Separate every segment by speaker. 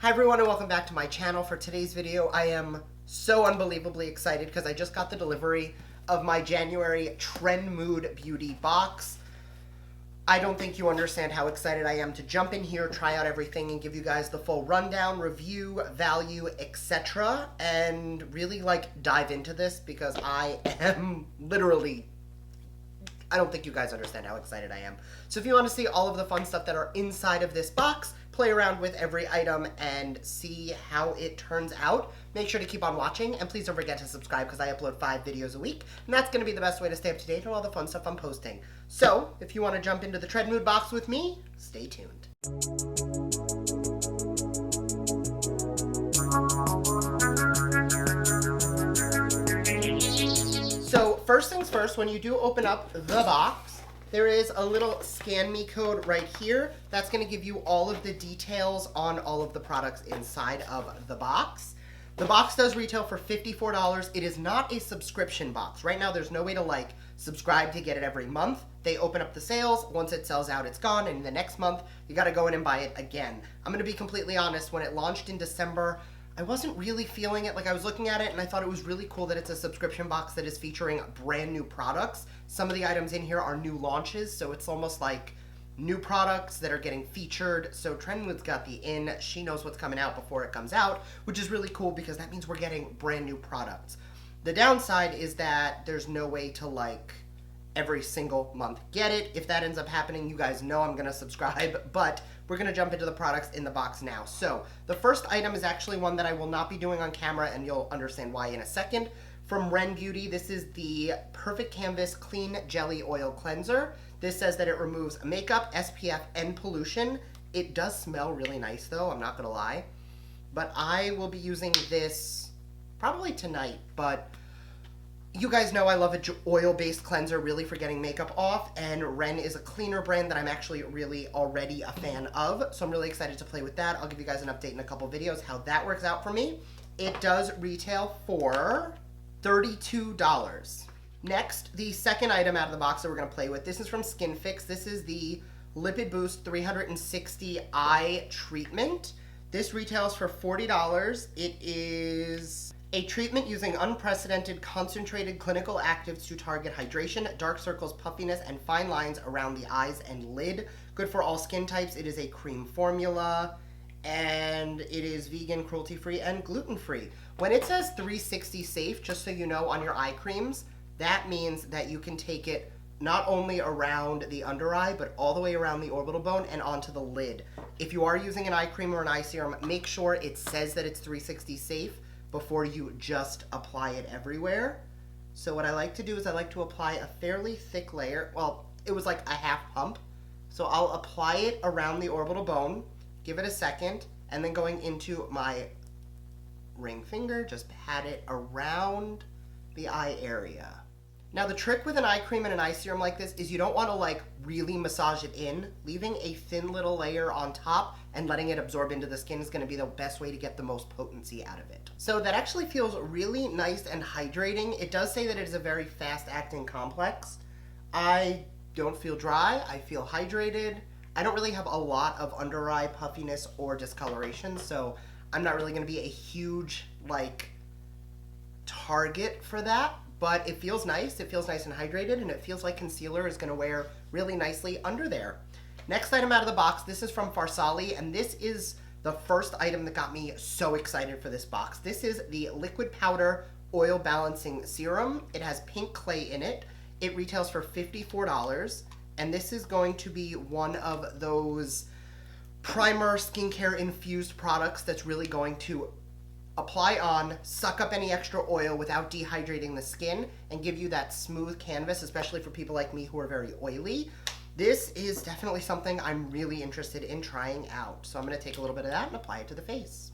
Speaker 1: Hi everyone and welcome back to my channel. For today's video, I am so unbelievably excited because I just got the delivery of my January Trendmood beauty box. I don't think you understand how excited I am to jump in here, try out everything, and give you guys the full rundown, review, value, etc. and really dive into this because I am literally, I don't think you guys understand how excited I am. So if you want to see all of the fun stuff that are inside of this box, play around with every item and see how it turns out, make sure to keep on watching, and please don't forget to subscribe because I upload 5 videos a week, and that's going to be the best way to stay up to date on all the fun stuff I'm posting. So if you want to jump into the Trendmood box with me, stay tuned. So first things first, when you do open up the box, there is a little scan me code right here. That's going to give you all of the details on all of the products inside of the box. The box does retail for $54. It is not a subscription box. Right now there's no way to subscribe to get it every month. They open up the sales. Once it sells out, it's gone, and the next month you got to go in and buy it again. I'm going to be completely honest, when it launched in December, I wasn't really feeling it. I was looking at it and I thought it was really cool that it's a subscription box that is featuring brand new products. Some of the items in here are new launches, so it's almost like new products that are getting featured. So Trendmood's got the in. She knows what's coming out before it comes out, which is really cool because that means we're getting brand new products. The downside is that there's no way to every single month get it. If that ends up happening, you guys know I'm gonna subscribe, but we're gonna jump into the products in the box now. So the first item is actually one that I will not be doing on camera, and you'll understand why in a second. From Ren Beauty, this is the Perfect Canvas Clean Jelly Oil Cleanser. This says that it removes makeup, SPF, and pollution. It does smell really nice though, I'm not gonna lie. But I will be using this probably tonight, but you guys know I love an oil-based cleanser really for getting makeup off, and Ren is a cleaner brand that I'm actually really already a fan of, so I'm really excited to play with that. I'll give you guys an update in a couple videos how that works out for me. It does retail for $32. Next, the second item out of the box that we're going to play with, this is from Skinfix. This is the Lipid-Boost 360 Eye Treatment. This retails for $40. It is a treatment using unprecedented concentrated clinical actives to target hydration, dark circles, puffiness, and fine lines around the eyes and lid. Good for all skin types. It is a cream formula, and it is vegan, cruelty-free, and gluten-free. When it says 360 safe, just so you know, on your eye creams, that means that you can take it not only around the under eye, but all the way around the orbital bone and onto the lid. If you are using an eye cream or an eye serum, make sure it says that it's 360 safe before you just apply it everywhere. So what I like to do is I like to apply a fairly thick layer. Well, it was like a half pump. So I'll apply it around the orbital bone, give it a second, and then going into my ring finger, just pat it around the eye area. Now the trick with an eye cream and an eye serum like this is you don't want to really massage it in. Leaving a thin little layer on top and letting it absorb into the skin is going to be the best way to get the most potency out of it. So that actually feels really nice and hydrating. It does say that it is a very fast acting complex. I don't feel dry, I feel hydrated. I don't really have a lot of under eye puffiness or discoloration, so I'm not really going to be a huge target for that. But it feels nice and hydrated, and it feels like concealer is going to wear really nicely under there. Next item out of the box, this is from Farsali, and this is the first item that got me so excited for this box. This is the Liquid Powder Oil Balancing Serum. It has pink clay in it. It retails for $54, and this is going to be one of those primer skincare infused products that's really going to apply on, suck up any extra oil without dehydrating the skin, and give you that smooth canvas, especially for people like me who are very oily. This is definitely something I'm really interested in trying out. So I'm going to take a little bit of that and apply it to the face.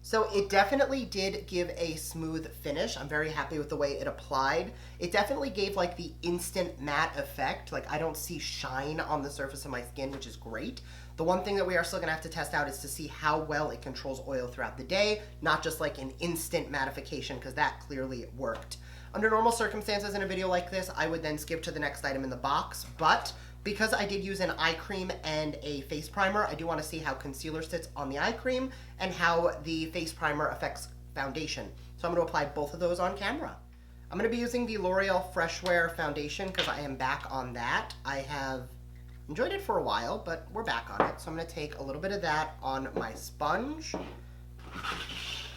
Speaker 1: So it definitely did give a smooth finish. I'm very happy with the way it applied. It definitely gave the instant matte effect. I don't see shine on the surface of my skin, which is great. The one thing that we are still gonna have to test out is to see how well it controls oil throughout the day, not just an instant mattification, because that clearly worked. Under normal circumstances in a video like this, I would then skip to the next item in the box, but because I did use an eye cream and a face primer, I do want to see how concealer sits on the eye cream and how the face primer affects foundation. So I'm going to apply both of those on camera. I'm going to be using the L'Oreal Fresh Wear foundation because I am back on that. I have enjoyed it for a while, but we're back on it. So I'm going to take a little bit of that on my sponge,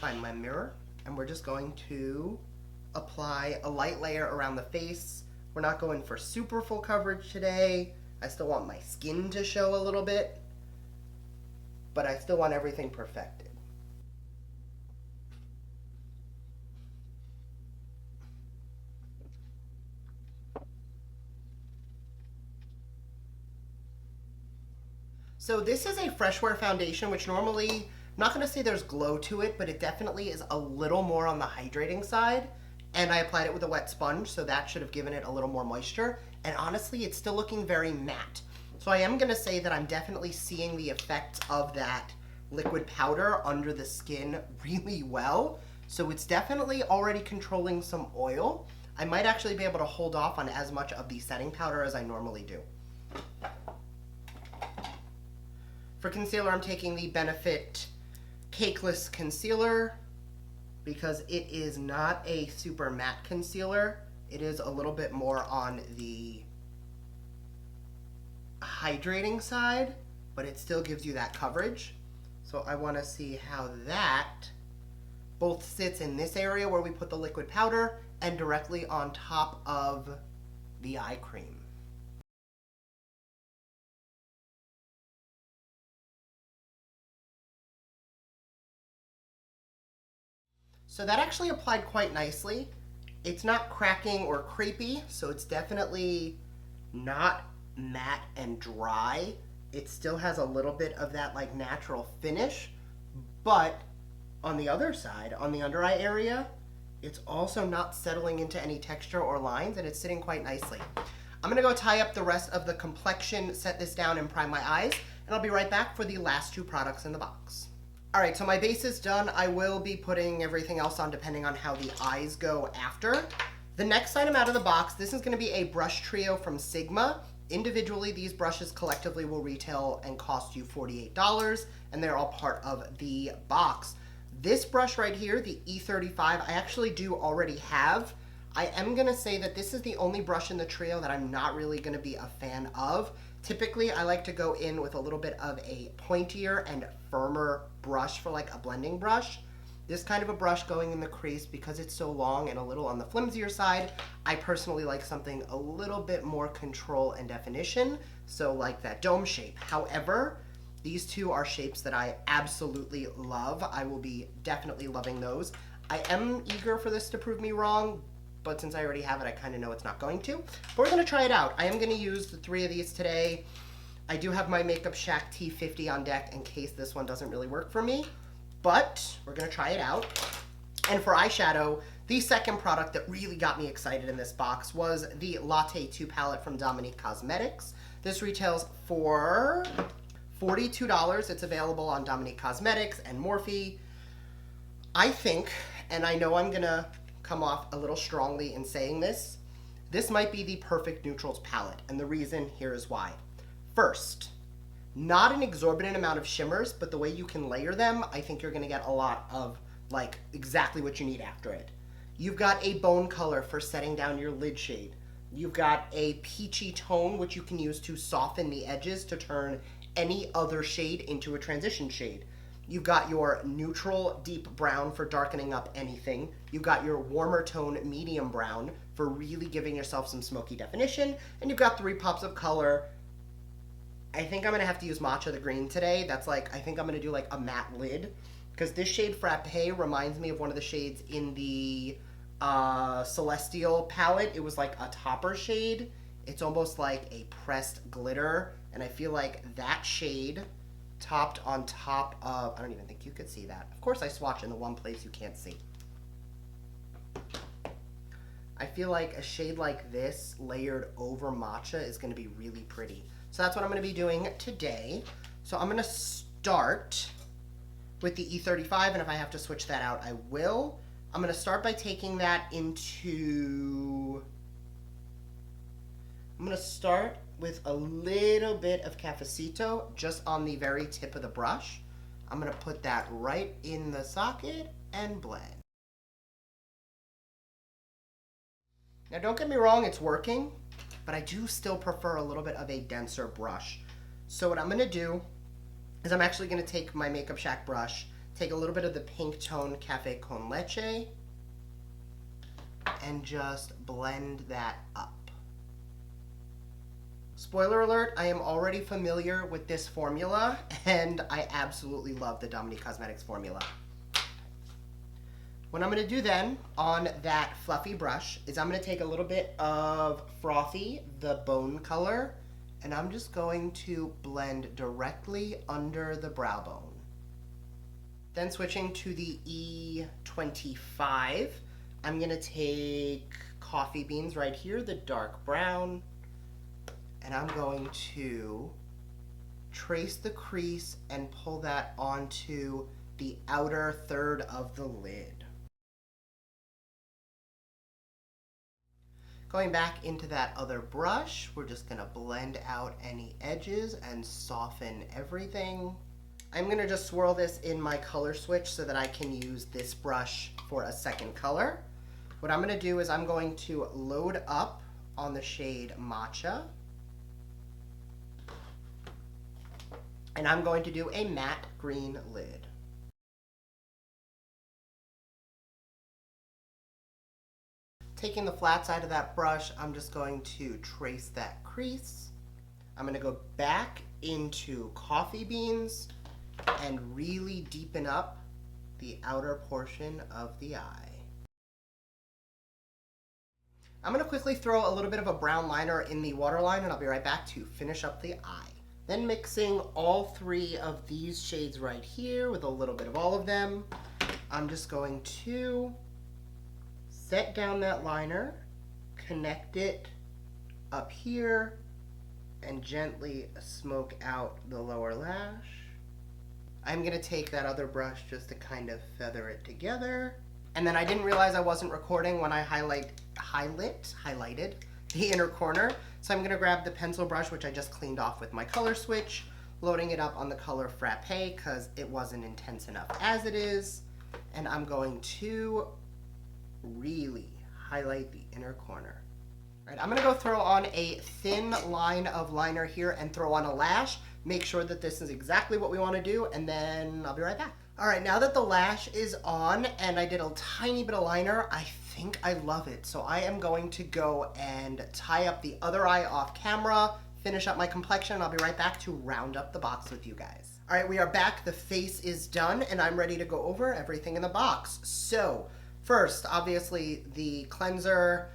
Speaker 1: find my mirror, and we're just going to apply a light layer around the face. We're not going for super full coverage today. I still want my skin to show a little bit, but I still want everything perfected. So this is a Fresh Wear foundation, which normally, I'm not going to say there's glow to it, but it definitely is a little more on the hydrating side. And I applied it with a wet sponge, so that should have given it a little more moisture. And honestly, it's still looking very matte. So I am going to say that I'm definitely seeing the effects of that liquid powder under the skin really well. So it's definitely already controlling some oil. I might actually be able to hold off on as much of the setting powder as I normally do. For concealer, I'm taking the Benefit Cakeless Concealer because it is not a super matte concealer. It is a little bit more on the hydrating side, but it still gives you that coverage. So I want to see how that both sits in this area where we put the liquid powder and directly on top of the eye cream. So that actually applied quite nicely. It's not cracking or crepey, so it's definitely not matte and dry. It still has a little bit of that like natural finish, but on the other side, on the under eye area, it's also not settling into any texture or lines, and it's sitting quite nicely. I'm gonna go tie up the rest of the complexion, set this down, and prime my eyes, and I'll be right back for the last two products in the box. All right, so my base is done. I will be putting everything else on depending on how the eyes go after. The next item out of the box, this is gonna be a brush trio from Sigma. Individually, these brushes collectively will retail and cost you $48, and they're all part of the box. This brush right here, the E35, I actually do already have. I am gonna say that this is the only brush in the trio that I'm not really gonna be a fan of. Typically, I like to go in with a little bit of a pointier and firmer brush for like a blending brush. This kind of a brush going in the crease, because it's so long and a little on the flimsier side, I personally like something a little bit more control and definition, so like that dome shape. However, these two are shapes that I absolutely love. I will be definitely loving those. I am eager for this to prove me wrong, but since I already have it, I kind of know it's not going to. But we're gonna try it out. I am gonna use the three of these today. I do have my Makeup Shack T50 on deck in case this one doesn't really work for me, but we're gonna try it out. And for eyeshadow, the second product that really got me excited in this box was the Latte 2 palette from Dominique Cosmetics. This retails for $42. It's available on Dominique Cosmetics and Morphe. I think, and I know I'm gonna come off a little strongly in saying this, this might be the perfect neutrals palette, and the reason here is why. First, not an exorbitant amount of shimmers, but the way you can layer them, I think you're gonna get a lot of like exactly what you need after it. You've got a bone color for setting down your lid shade. You've got a peachy tone, which you can use to soften the edges to turn any other shade into a transition shade. You've got your neutral deep brown for darkening up anything. You've got your warmer tone medium brown for really giving yourself some smoky definition. And you've got 3 pops of color. I think I'm gonna have to use Matcha the Green today. That's like, I think I'm gonna do like a matte lid, because this shade Frappe reminds me of one of the shades in the Celestial palette. It was like a topper shade. It's almost like a pressed glitter. And I feel like that shade topped on top of, I don't even think you could see that. Of course I swatch in the one place you can't see. I feel like a shade like this layered over matcha is gonna be really pretty. So that's what I'm gonna be doing today. So I'm gonna start with the E35, and if I have to switch that out, I will. I'm going to start by taking that into... I'm going to start with a little bit of Cafecito just on the very tip of the brush. I'm going to put that right in the socket and blend. Now don't get me wrong, it's working, but I do still prefer a little bit of a denser brush. So what I'm going to do is I'm actually going to take my Makeup Shack brush, take a little bit of the pink tone Cafe con Leche, and just blend that up. Spoiler alert, I am already familiar with this formula, and I absolutely love the Dominique Cosmetics formula. What I'm going to do then on that fluffy brush is I'm going to take a little bit of Frothy, the bone color, and I'm just going to blend directly under the brow bone. Then switching to the E25, I'm going to take Coffee Beans right here, the dark brown, and I'm going to trace the crease and pull that onto the outer third of the lid. Going back into that other brush, we're just going to blend out any edges and soften everything. I'm going to just swirl this in my color switch so that I can use this brush for a second color. What I'm going to do is I'm going to load up on the shade Matcha. And I'm going to do a matte green lid. Taking the flat side of that brush, I'm just going to trace that crease. I'm going to go back into Coffee Beans and really deepen up the outer portion of the eye. I'm going to quickly throw a little bit of a brown liner in the waterline, and I'll be right back to finish up the eye. Then mixing all three of these shades right here with a little bit of all of them, I'm just going to set down that liner, connect it up here, and gently smoke out the lower lash. I'm going to take that other brush just to kind of feather it together. And then I didn't realize I wasn't recording when I highlighted the inner corner. So I'm going to grab the pencil brush, which I just cleaned off with my color switch, loading it up on the color Frappe because it wasn't intense enough as it is. And I'm going to really highlight the inner corner. All right, I'm going to go throw on a thin line of liner here and throw on a lash. Make sure that this is exactly what we want to do, and then I'll be right back. All right, now that the lash is on and I did a tiny bit of liner, I think I love it. So I am going to go and tie up the other eye off camera, finish up my complexion, and I'll be right back to round up the box with you guys. All right, we are back. The face is done, and I'm ready to go over everything in the box. So first, obviously, the cleanser.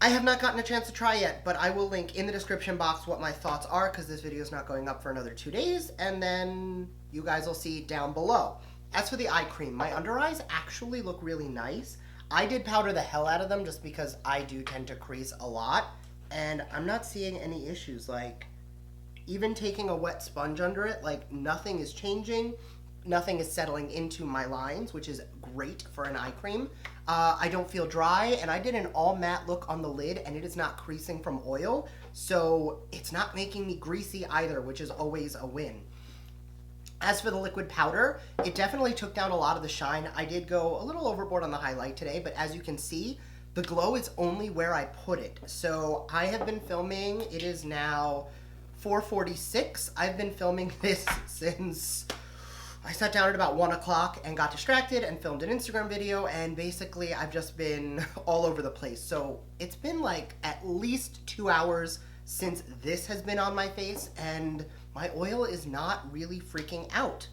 Speaker 1: I have not gotten a chance to try yet, but I will link in the description box what my thoughts are because this video is not going up for another 2 days, and then you guys will see down below. As for the eye cream, my under eyes actually look really nice. I did powder the hell out of them just because I do tend to crease a lot, and I'm not seeing any issues. Like, even taking a wet sponge under it, like, nothing is changing. Nothing is settling into my lines, which is great for an eye cream. I don't feel dry, and I did an all matte look on the lid, and it is not creasing from oil, so it's not making me greasy either, which is always a win. As for the liquid powder, it definitely took down a lot of the shine. I did go a little overboard on the highlight today, but as you can see, the glow is only where I put it. So I have been filming, it is now 4:46. I've been filming this since I sat down at about 1 o'clock and got distracted and filmed an Instagram video, and basically I've just been all over the place. So it's been like at least 2 hours since this has been on my face, and my oil is not really freaking out.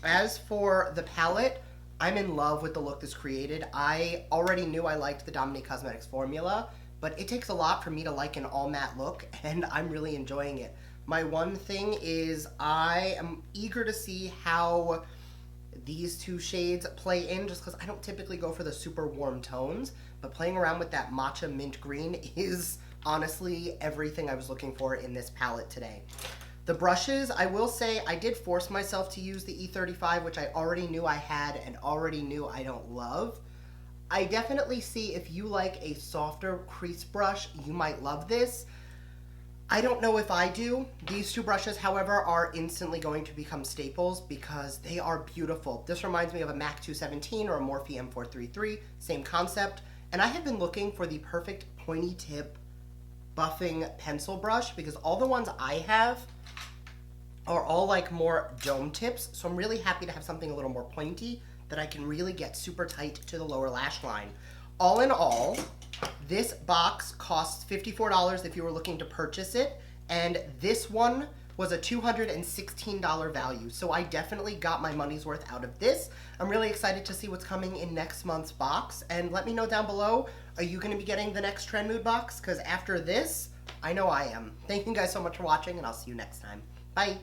Speaker 1: As for the palette, I'm in love with the look this created. I already knew I liked the Dominique Cosmetics formula, but it takes a lot for me to like an all matte look, and I'm really enjoying it. My one thing is I am eager to see how these two shades play in, just because I don't typically go for the super warm tones, but playing around with that matcha mint green is honestly everything I was looking for in this palette today. The brushes, I will say I did force myself to use the E35, which I already knew I had and already knew I don't love. I definitely see if you like a softer crease brush, you might love this. I don't know if I do. These two brushes, however, are instantly going to become staples because they are beautiful. This reminds me of a MAC 217 or a Morphe M433, same concept. And I have been looking for the perfect pointy tip buffing pencil brush because all the ones I have are all like more dome tips. So I'm really happy to have something a little more pointy that I can really get super tight to the lower lash line. All in all, this box costs $54 if you were looking to purchase it, and this one was a $216 value. So I definitely got my money's worth out of this. I'm really excited to see what's coming in next month's box, and let me know down below, are you gonna be getting the next Trendmood box? Because after this, I know I am. Thank you guys so much for watching, and I'll see you next time. Bye.